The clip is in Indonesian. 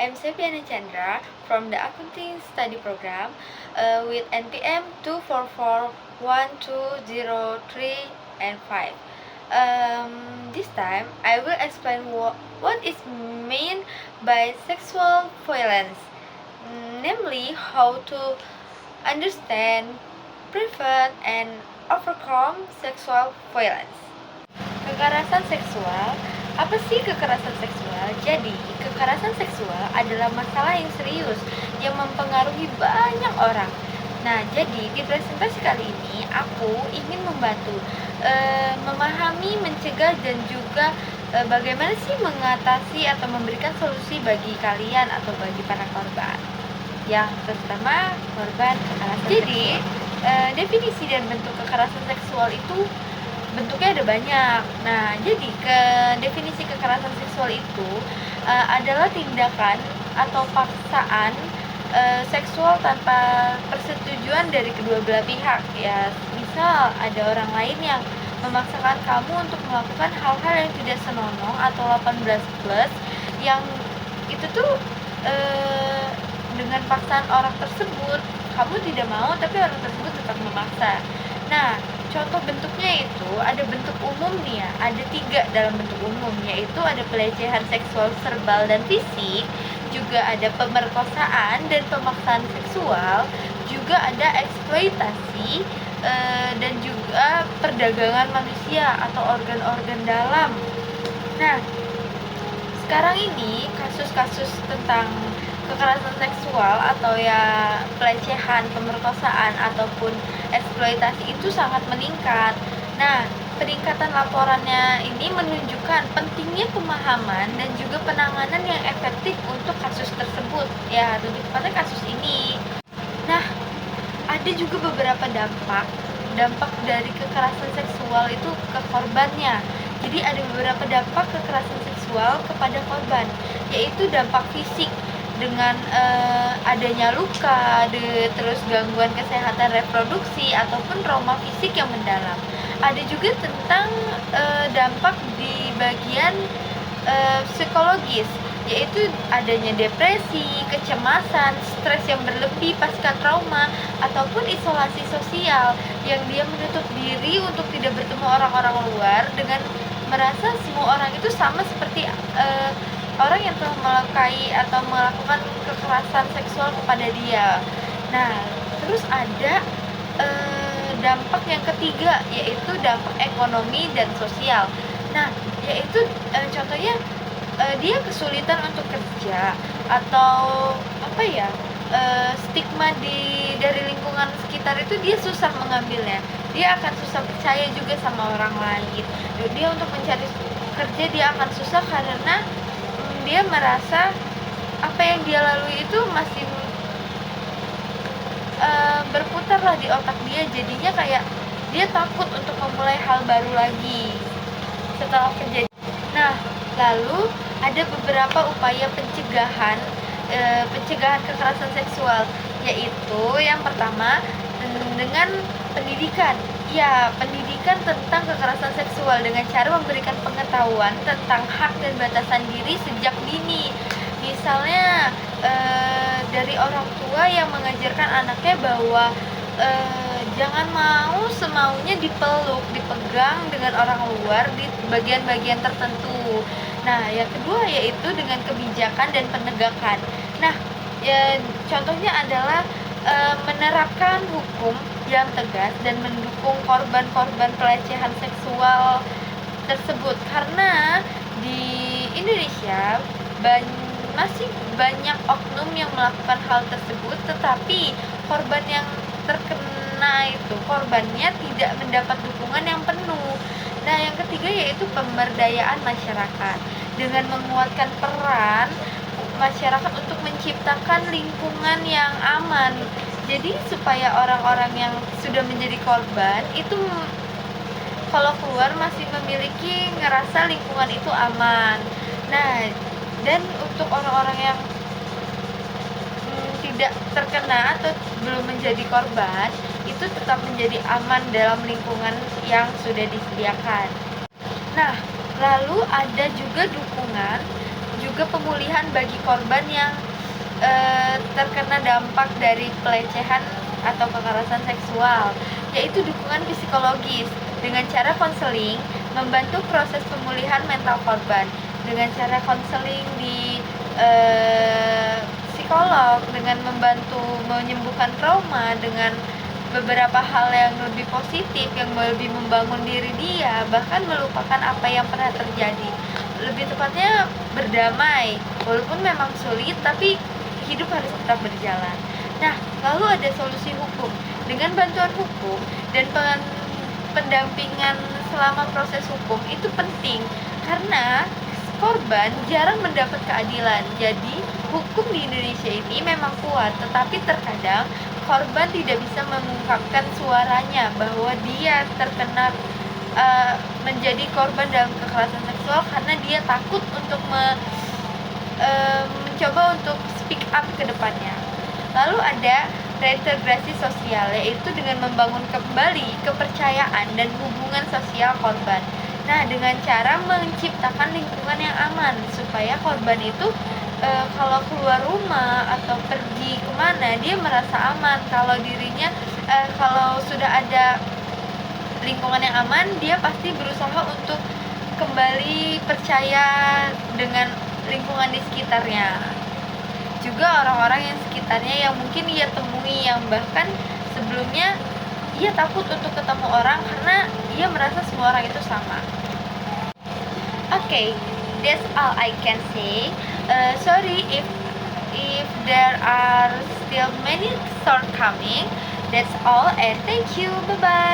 I'm Septiana Chandra from the Accounting Study Program with NPM 2441203 and 5. This time, I will explain what is meant by sexual violence, namely how to understand, prevent, and overcome sexual violence. Kekerasan seksual. Apa sih kekerasan seksual? Jadi, kekerasan seksual adalah masalah yang serius yang mempengaruhi banyak orang. Nah, jadi di presentasi kali ini aku ingin membantu memahami, mencegah, dan juga bagaimana sih mengatasi atau memberikan solusi bagi kalian atau bagi para korban yang terutama korban kekerasan. Jadi, definisi dan bentuk kekerasan seksual itu bentuknya ada banyak. Nah, jadi definisi kekerasan seksual itu adalah tindakan atau paksaan seksual tanpa persetujuan dari kedua belah pihak. Ya, misal ada orang lain yang memaksakan kamu untuk melakukan hal-hal yang tidak senonoh atau 18 plus yang itu tuh dengan paksaan orang tersebut kamu tidak mau tapi orang tersebut tetap memaksa. Nah, contoh bentuknya itu ada bentuk umum nih ya, ada 3 dalam bentuk umum, yaitu ada pelecehan seksual verbal dan fisik, juga ada pemerkosaan dan pemaksaan seksual, juga ada eksploitasi dan juga perdagangan manusia atau organ-organ dalam. Nah, sekarang ini kasus-kasus tentang kekerasan seksual atau ya pelecehan, pemerkosaan ataupun eksploitasi itu sangat meningkat. Nah, peningkatan laporannya ini menunjukkan pentingnya pemahaman dan juga penanganan yang efektif untuk kasus tersebut. Ya, lebih tepatnya kasus ini. Nah, ada juga beberapa dampak dari kekerasan seksual itu ke korbannya. Jadi ada beberapa dampak kekerasan seksual kepada korban, yaitu dampak fisik dengan adanya luka, terus gangguan kesehatan reproduksi ataupun trauma fisik yang mendalam. Ada juga tentang dampak di bagian psikologis, yaitu adanya depresi, kecemasan, stres yang berlebih pasca trauma, ataupun isolasi sosial yang dia menutup diri untuk tidak bertemu orang-orang luar dengan merasa semua orang itu sama seperti orang yang telah melukai atau melakukan kekerasan seksual kepada dia. Nah, terus ada dampak yang ketiga, yaitu dampak ekonomi dan sosial. Nah, yaitu contohnya dia kesulitan untuk kerja atau apa ya, stigma dari lingkungan sekitar itu dia susah mengambilnya. Dia akan susah percaya juga sama orang lain. Dia untuk mencari kerja dia akan susah karena dia merasa apa yang dia lalui itu masih berputar lah di otak dia, jadinya kayak dia takut untuk memulai hal baru lagi setelah kejadian. Nah, lalu ada beberapa upaya pencegahan kekerasan seksual, yaitu yang pertama dengan pendidikan. Ya, pendidikan tentang kekerasan seksual dengan cara memberikan pengetahuan tentang hak dan batasan diri sejak dini. Misalnya dari orang tua yang mengajarkan anaknya bahwa jangan mau semaunya dipeluk, dipegang dengan orang luar di bagian-bagian tertentu. Nah, yang kedua yaitu dengan kebijakan dan penegakan. Nah, contohnya adalah menerapkan hukum yang tegas dan mendukung korban-korban pelecehan seksual tersebut, karena di Indonesia masih banyak oknum yang melakukan hal tersebut, tetapi korban yang terkena itu korbannya tidak mendapat dukungan yang penuh. Nah, yang ketiga yaitu pemberdayaan masyarakat dengan menguatkan peran masyarakat untuk menciptakan lingkungan yang aman. Jadi supaya orang-orang yang sudah menjadi korban itu kalau keluar masih memiliki ngerasa lingkungan itu aman. Nah, dan untuk orang-orang yang tidak terkena atau belum menjadi korban itu tetap menjadi aman dalam lingkungan yang sudah disediakan. Nah, lalu ada juga juga pemulihan bagi korban yang terkena dampak dari pelecehan atau kekerasan seksual, yaitu dukungan psikologis dengan cara konseling, membantu proses pemulihan mental korban dengan cara konseling di psikolog, dengan membantu menyembuhkan trauma dengan beberapa hal yang lebih positif, yang lebih membangun diri dia, bahkan melupakan apa yang pernah terjadi. Lebih tepatnya berdamai, walaupun memang sulit, tapi hidup harus tetap berjalan. Nah, lalu ada solusi hukum. Dengan bantuan hukum dan pendampingan selama proses hukum itu penting, karena korban jarang mendapat keadilan. Jadi, hukum di Indonesia ini memang kuat, tetapi terkadang korban tidak bisa mengungkapkan suaranya bahwa dia terkena menjadi korban dalam kekerasan seksual karena dia takut untuk mencoba untuk speak up ke depannya. Lalu ada reintegrasi sosial, yaitu dengan membangun kembali kepercayaan dan hubungan sosial korban. Nah, dengan cara menciptakan lingkungan yang aman supaya korban itu kalau keluar rumah atau pergi kemana dia merasa aman. Kalau dirinya kalau sudah ada lingkungan yang aman, dia pasti berusaha untuk kembali percaya dengan lingkungan di sekitarnya. Juga orang-orang yang sekitarnya yang mungkin ia temui, yang bahkan sebelumnya ia takut untuk ketemu orang karena ia merasa semua orang itu sama. Okay, that's all I can say. Sorry if there are still many shortcomings. That's all, and thank you. Bye bye.